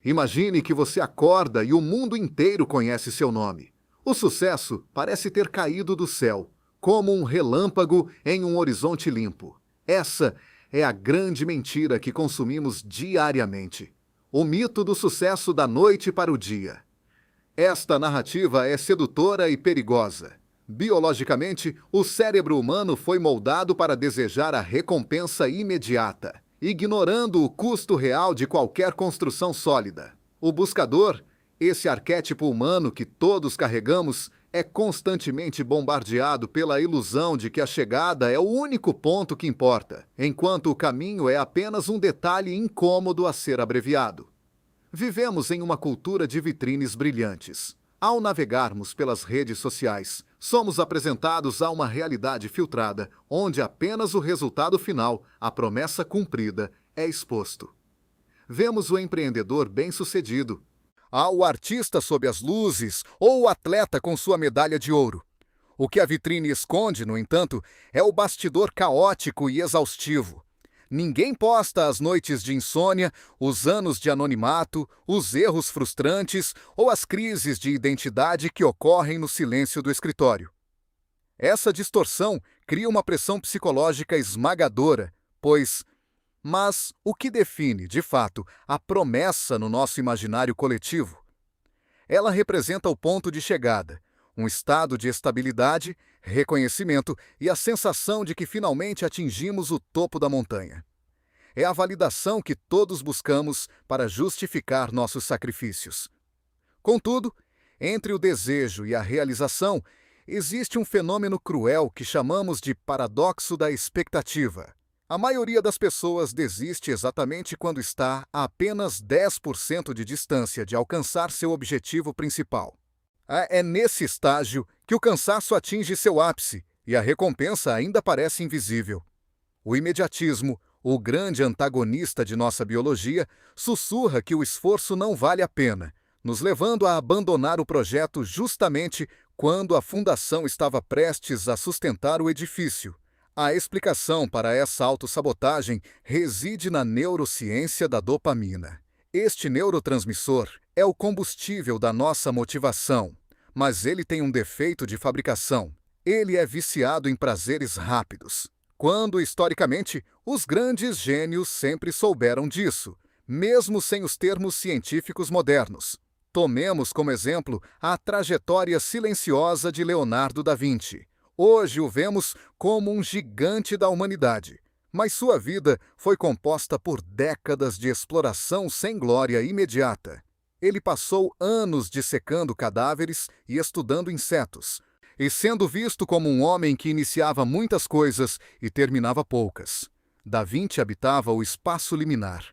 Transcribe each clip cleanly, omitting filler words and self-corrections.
Imagine que você acorda e o mundo inteiro conhece seu nome. O sucesso parece ter caído do céu, como um relâmpago em um horizonte limpo. Essa é a grande mentira que consumimos diariamente. O mito do sucesso da noite para o dia. Esta narrativa é sedutora e perigosa. Biologicamente, o cérebro humano foi moldado para desejar a recompensa imediata, ignorando o custo real de qualquer construção sólida. O buscador, esse arquétipo humano que todos carregamos, é constantemente bombardeado pela ilusão de que a chegada é o único ponto que importa, enquanto o caminho é apenas um detalhe incômodo a ser abreviado. Vivemos em uma cultura de vitrines brilhantes. Ao navegarmos pelas redes sociais, somos apresentados a uma realidade filtrada, onde apenas o resultado final, a promessa cumprida, é exposto. Vemos o empreendedor bem-sucedido, ao artista sob as luzes ou o atleta com sua medalha de ouro. O que a vitrine esconde, no entanto, é o bastidor caótico e exaustivo. Ninguém posta as noites de insônia, os anos de anonimato, os erros frustrantes ou as crises de identidade que ocorrem no silêncio do escritório. Essa distorção cria uma pressão psicológica esmagadora, Mas o que define, de fato, a promessa no nosso imaginário coletivo? Ela representa o ponto de chegada, um estado de estabilidade, reconhecimento e a sensação de que finalmente atingimos o topo da montanha. É a validação que todos buscamos para justificar nossos sacrifícios. Contudo, entre o desejo e a realização, existe um fenômeno cruel que chamamos de paradoxo da expectativa. A maioria das pessoas desiste exatamente quando está a apenas 10% de distância de alcançar seu objetivo principal. É nesse estágio que o cansaço atinge seu ápice e a recompensa ainda parece invisível. O imediatismo, o grande antagonista de nossa biologia, sussurra que o esforço não vale a pena, nos levando a abandonar o projeto justamente quando a fundação estava prestes a sustentar o edifício. A explicação para essa autossabotagem reside na neurociência da dopamina. Este neurotransmissor é o combustível da nossa motivação, mas ele tem um defeito de fabricação. Ele é viciado em prazeres rápidos. Quando, historicamente, os grandes gênios sempre souberam disso, mesmo sem os termos científicos modernos. Tomemos como exemplo a trajetória silenciosa de Leonardo da Vinci. Hoje o vemos como um gigante da humanidade, mas sua vida foi composta por décadas de exploração sem glória imediata. Ele passou anos dissecando cadáveres e estudando insetos, e sendo visto como um homem que iniciava muitas coisas e terminava poucas. Da Vinci habitava o espaço liminar,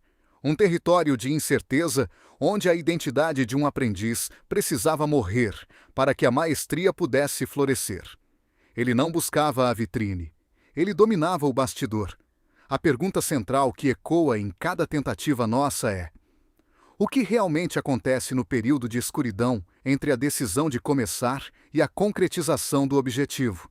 um território de incerteza onde a identidade de um aprendiz precisava morrer para que a maestria pudesse florescer. Ele não buscava a vitrine. Ele dominava o bastidor. A pergunta central que ecoa em cada tentativa nossa é: o que realmente acontece no período de escuridão entre a decisão de começar e a concretização do objetivo?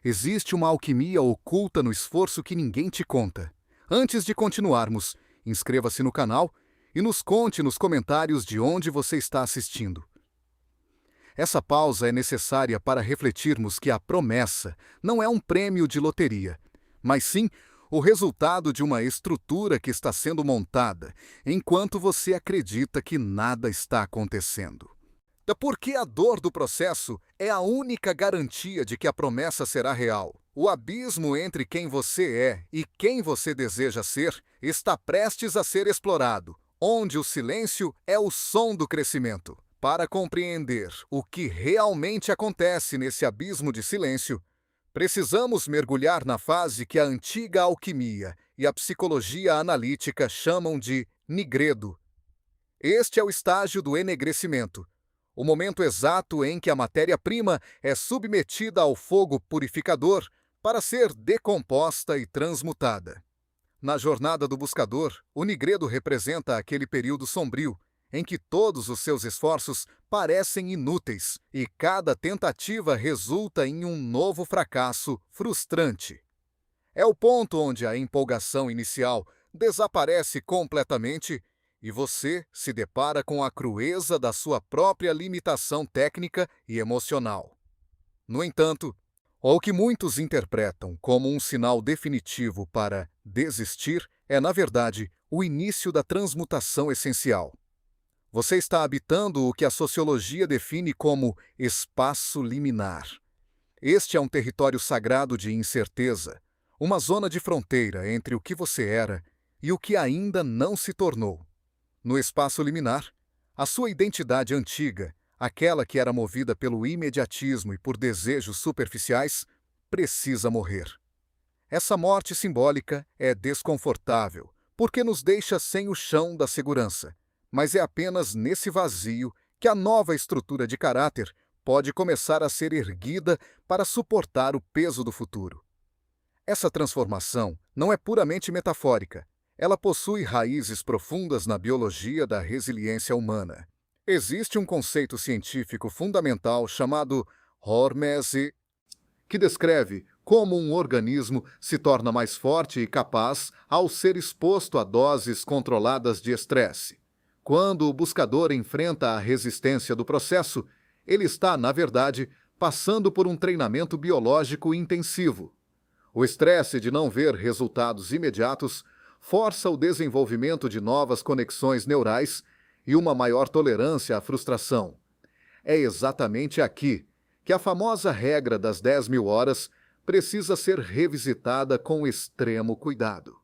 Existe uma alquimia oculta no esforço que ninguém te conta. Antes de continuarmos, inscreva-se no canal e nos conte nos comentários de onde você está assistindo. Essa pausa é necessária para refletirmos que a promessa não é um prêmio de loteria, mas sim o resultado de uma estrutura que está sendo montada, enquanto você acredita que nada está acontecendo. Porque a dor do processo é a única garantia de que a promessa será real. O abismo entre quem você é e quem você deseja ser está prestes a ser explorado, onde o silêncio é o som do crescimento. Para compreender o que realmente acontece nesse abismo de silêncio, precisamos mergulhar na fase que a antiga alquimia e a psicologia analítica chamam de nigredo. Este é o estágio do enegrecimento, o momento exato em que a matéria-prima é submetida ao fogo purificador para ser decomposta e transmutada. Na jornada do buscador, o nigredo representa aquele período sombrio em que todos os seus esforços parecem inúteis e cada tentativa resulta em um novo fracasso frustrante. É o ponto onde a empolgação inicial desaparece completamente e você se depara com a crueza da sua própria limitação técnica e emocional. No entanto, o que muitos interpretam como um sinal definitivo para desistir é, na verdade, o início da transmutação essencial. Você está habitando o que a sociologia define como espaço liminar. Este é um território sagrado de incerteza, uma zona de fronteira entre o que você era e o que ainda não se tornou. No espaço liminar, a sua identidade antiga, aquela que era movida pelo imediatismo e por desejos superficiais, precisa morrer. Essa morte simbólica é desconfortável, porque nos deixa sem o chão da segurança, mas é apenas nesse vazio que a nova estrutura de caráter pode começar a ser erguida para suportar o peso do futuro. Essa transformação não é puramente metafórica. Ela possui raízes profundas na biologia da resiliência humana. Existe um conceito científico fundamental chamado hormese, que descreve como um organismo se torna mais forte e capaz ao ser exposto a doses controladas de estresse. Quando o buscador enfrenta a resistência do processo, ele está, na verdade, passando por um treinamento biológico intensivo. O estresse de não ver resultados imediatos força o desenvolvimento de novas conexões neurais e uma maior tolerância à frustração. É exatamente aqui que a famosa regra das 10.000 horas precisa ser revisitada com extremo cuidado.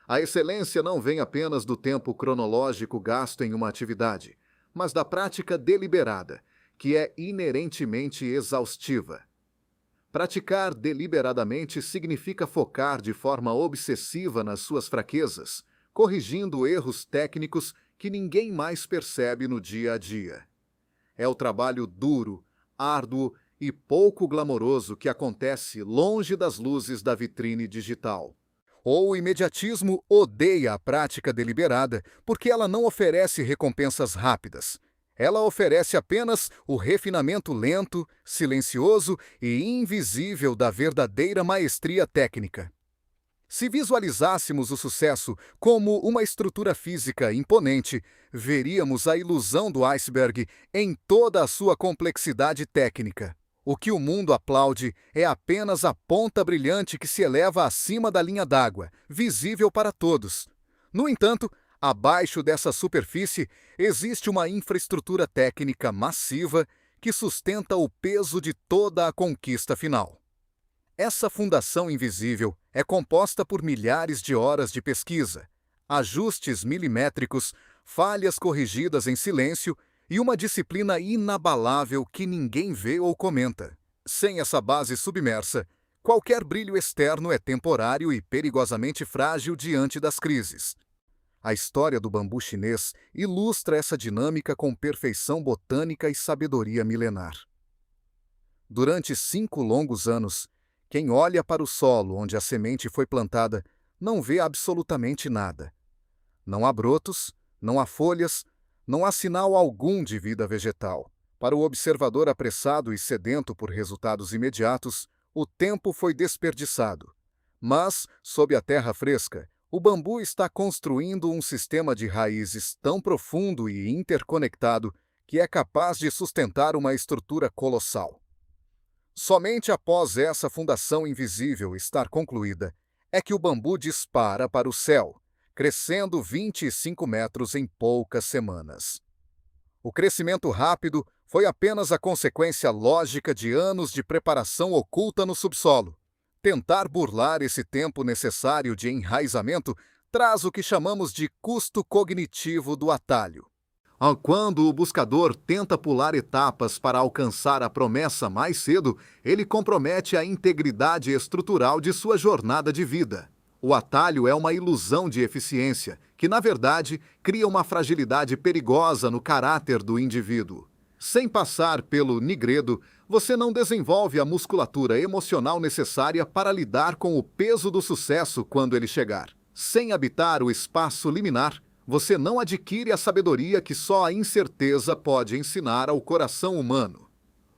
A excelência não vem apenas do tempo cronológico gasto em uma atividade, mas da prática deliberada, que é inerentemente exaustiva. Praticar deliberadamente significa focar de forma obsessiva nas suas fraquezas, corrigindo erros técnicos que ninguém mais percebe no dia a dia. É o trabalho duro, árduo e pouco glamouroso que acontece longe das luzes da vitrine digital. O imediatismo odeia a prática deliberada porque ela não oferece recompensas rápidas. Ela oferece apenas o refinamento lento, silencioso e invisível da verdadeira maestria técnica. Se visualizássemos o sucesso como uma estrutura física imponente, veríamos a ilusão do iceberg em toda a sua complexidade técnica. O que o mundo aplaude é apenas a ponta brilhante que se eleva acima da linha d'água, visível para todos. No entanto, abaixo dessa superfície existe uma infraestrutura técnica massiva que sustenta o peso de toda a conquista final. Essa fundação invisível é composta por milhares de horas de pesquisa, ajustes milimétricos, falhas corrigidas em silêncio e uma disciplina inabalável que ninguém vê ou comenta. Sem essa base submersa, qualquer brilho externo é temporário e perigosamente frágil diante das crises. A história do bambu chinês ilustra essa dinâmica com perfeição botânica e sabedoria milenar. Durante 5 longos anos, quem olha para o solo onde a semente foi plantada não vê absolutamente nada. Não há brotos, não há folhas, não há sinal algum de vida vegetal. Para o observador apressado e sedento por resultados imediatos, o tempo foi desperdiçado. Mas, sob a terra fresca, o bambu está construindo um sistema de raízes tão profundo e interconectado que é capaz de sustentar uma estrutura colossal. Somente após essa fundação invisível estar concluída é que o bambu dispara para o céu, crescendo 25 metros em poucas semanas. O crescimento rápido foi apenas a consequência lógica de anos de preparação oculta no subsolo. Tentar burlar esse tempo necessário de enraizamento traz o que chamamos de custo cognitivo do atalho. Quando o buscador tenta pular etapas para alcançar a promessa mais cedo, ele compromete a integridade estrutural de sua jornada de vida. O atalho é uma ilusão de eficiência, que, na verdade, cria uma fragilidade perigosa no caráter do indivíduo. Sem passar pelo nigredo, você não desenvolve a musculatura emocional necessária para lidar com o peso do sucesso quando ele chegar. Sem habitar o espaço liminar, você não adquire a sabedoria que só a incerteza pode ensinar ao coração humano.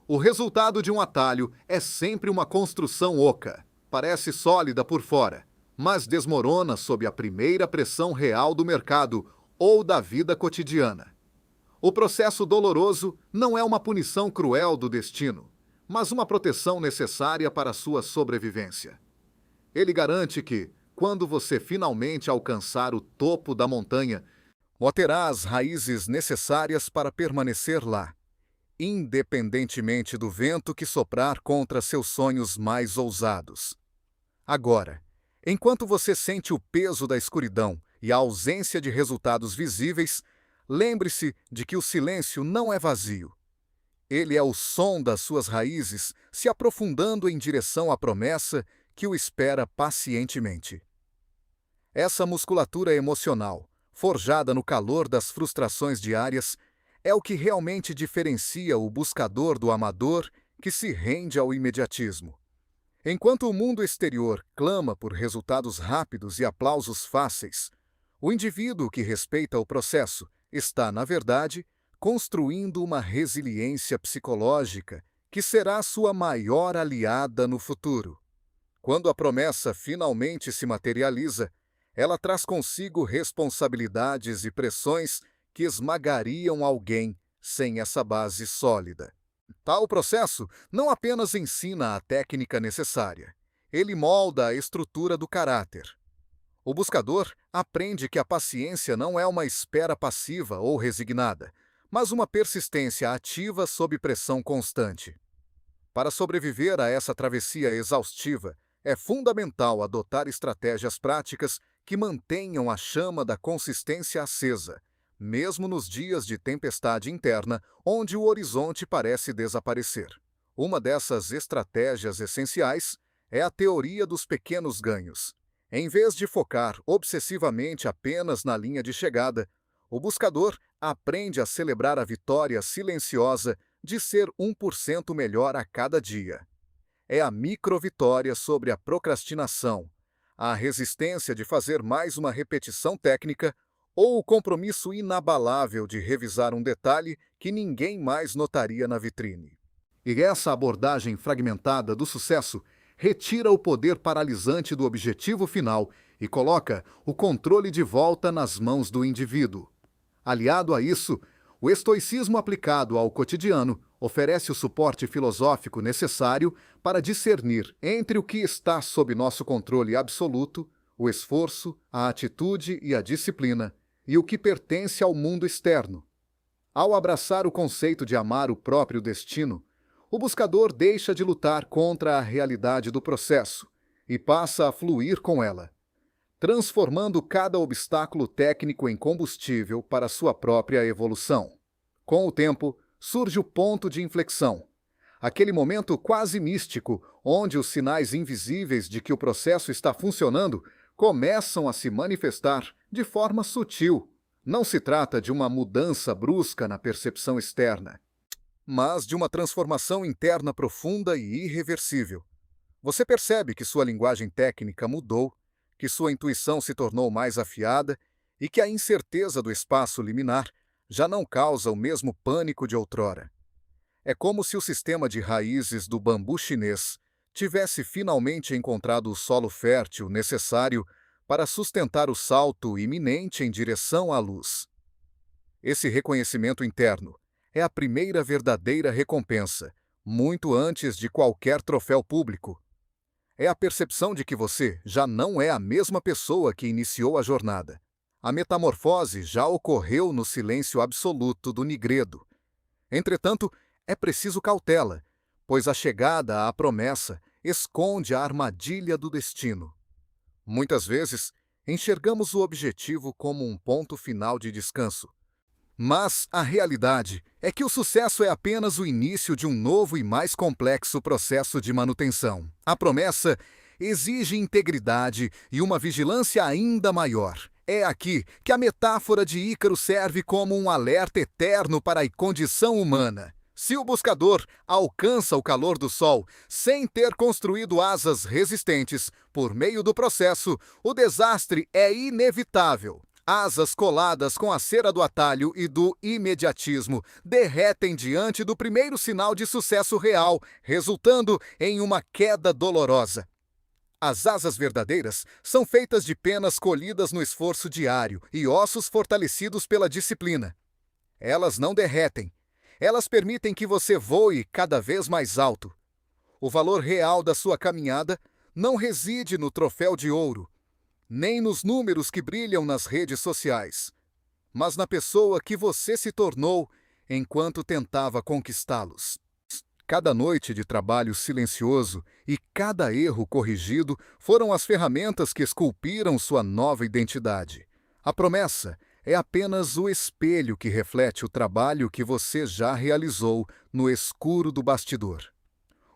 O resultado de um atalho é sempre uma construção oca. Parece sólida por fora, mas desmorona sob a primeira pressão real do mercado ou da vida cotidiana. O processo doloroso não é uma punição cruel do destino, mas uma proteção necessária para sua sobrevivência. Ele garante que, quando você finalmente alcançar o topo da montanha, terá as raízes necessárias para permanecer lá, independentemente do vento que soprar contra seus sonhos mais ousados. Agora, enquanto você sente o peso da escuridão e a ausência de resultados visíveis, lembre-se de que o silêncio não é vazio. Ele é o som das suas raízes se aprofundando em direção à promessa que o espera pacientemente. Essa musculatura emocional, forjada no calor das frustrações diárias, é o que realmente diferencia o buscador do amador que se rende ao imediatismo. Enquanto o mundo exterior clama por resultados rápidos e aplausos fáceis, o indivíduo que respeita o processo está, na verdade, construindo uma resiliência psicológica que será sua maior aliada no futuro. Quando a promessa finalmente se materializa, ela traz consigo responsabilidades e pressões que esmagariam alguém sem essa base sólida. Tal processo não apenas ensina a técnica necessária, ele molda a estrutura do caráter. O buscador aprende que a paciência não é uma espera passiva ou resignada, mas uma persistência ativa sob pressão constante. Para sobreviver a essa travessia exaustiva, é fundamental adotar estratégias práticas que mantenham a chama da consistência acesa, mesmo nos dias de tempestade interna, onde o horizonte parece desaparecer. Uma dessas estratégias essenciais é a teoria dos pequenos ganhos. Em vez de focar obsessivamente apenas na linha de chegada, o buscador aprende a celebrar a vitória silenciosa de ser 1% melhor a cada dia. É a microvitória sobre a procrastinação, a resistência de fazer mais uma repetição técnica ou o compromisso inabalável de revisar um detalhe que ninguém mais notaria na vitrine. E essa abordagem fragmentada do sucesso retira o poder paralisante do objetivo final e coloca o controle de volta nas mãos do indivíduo. Aliado a isso, o estoicismo aplicado ao cotidiano oferece o suporte filosófico necessário para discernir entre o que está sob nosso controle absoluto, o esforço, a atitude e a disciplina, e o que pertence ao mundo externo. Ao abraçar o conceito de amar o próprio destino, o buscador deixa de lutar contra a realidade do processo e passa a fluir com ela, transformando cada obstáculo técnico em combustível para sua própria evolução. Com o tempo, surge o ponto de inflexão, aquele momento quase místico onde os sinais invisíveis de que o processo está funcionando começam a se manifestar de forma sutil. Não se trata de uma mudança brusca na percepção externa, mas de uma transformação interna profunda e irreversível. Você percebe que sua linguagem técnica mudou, que sua intuição se tornou mais afiada e que a incerteza do espaço liminar já não causa o mesmo pânico de outrora. É como se o sistema de raízes do bambu chinês tivesse finalmente encontrado o solo fértil necessário para sustentar o salto iminente em direção à luz. Esse reconhecimento interno é a primeira verdadeira recompensa, muito antes de qualquer troféu público. É a percepção de que você já não é a mesma pessoa que iniciou a jornada. A metamorfose já ocorreu no silêncio absoluto do Nigredo. Entretanto, é preciso cautela, pois a chegada à promessa esconde a armadilha do destino. Muitas vezes, enxergamos o objetivo como um ponto final de descanso. Mas a realidade é que o sucesso é apenas o início de um novo e mais complexo processo de manutenção. A promessa exige integridade e uma vigilância ainda maior. É aqui que a metáfora de Ícaro serve como um alerta eterno para a condição humana. Se o buscador alcança o calor do sol sem ter construído asas resistentes por meio do processo, o desastre é inevitável. Asas coladas com a cera do atalho e do imediatismo derretem diante do primeiro sinal de sucesso real, resultando em uma queda dolorosa. As asas verdadeiras são feitas de penas colhidas no esforço diário e ossos fortalecidos pela disciplina. Elas não derretem. Elas permitem que você voe cada vez mais alto. O valor real da sua caminhada não reside no troféu de ouro, nem nos números que brilham nas redes sociais, mas na pessoa que você se tornou enquanto tentava conquistá-los. Cada noite de trabalho silencioso e cada erro corrigido foram as ferramentas que esculpiram sua nova identidade. A promessa é apenas o espelho que reflete o trabalho que você já realizou no escuro do bastidor.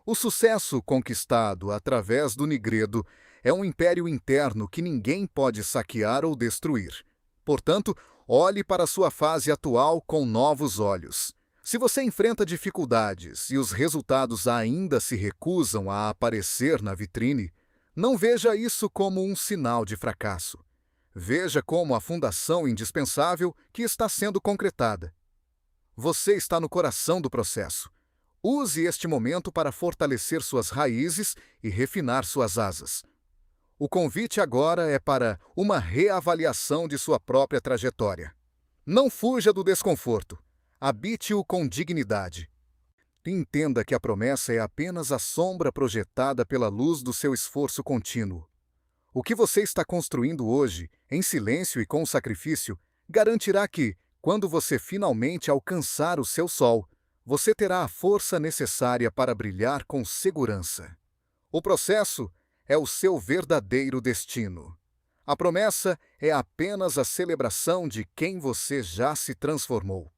O sucesso conquistado através do Nigredo é um império interno que ninguém pode saquear ou destruir. Portanto, olhe para sua fase atual com novos olhos. Se você enfrenta dificuldades e os resultados ainda se recusam a aparecer na vitrine, não veja isso como um sinal de fracasso. Veja como a fundação indispensável que está sendo concretada. Você está no coração do processo. Use este momento para fortalecer suas raízes e refinar suas asas. O convite agora é para uma reavaliação de sua própria trajetória. Não fuja do desconforto. Habite-o com dignidade. Entenda que a promessa é apenas a sombra projetada pela luz do seu esforço contínuo. O que você está construindo hoje, em silêncio e com sacrifício, garantirá que, quando você finalmente alcançar o seu sol, você terá a força necessária para brilhar com segurança. O processo é o seu verdadeiro destino. A promessa é apenas a celebração de quem você já se transformou.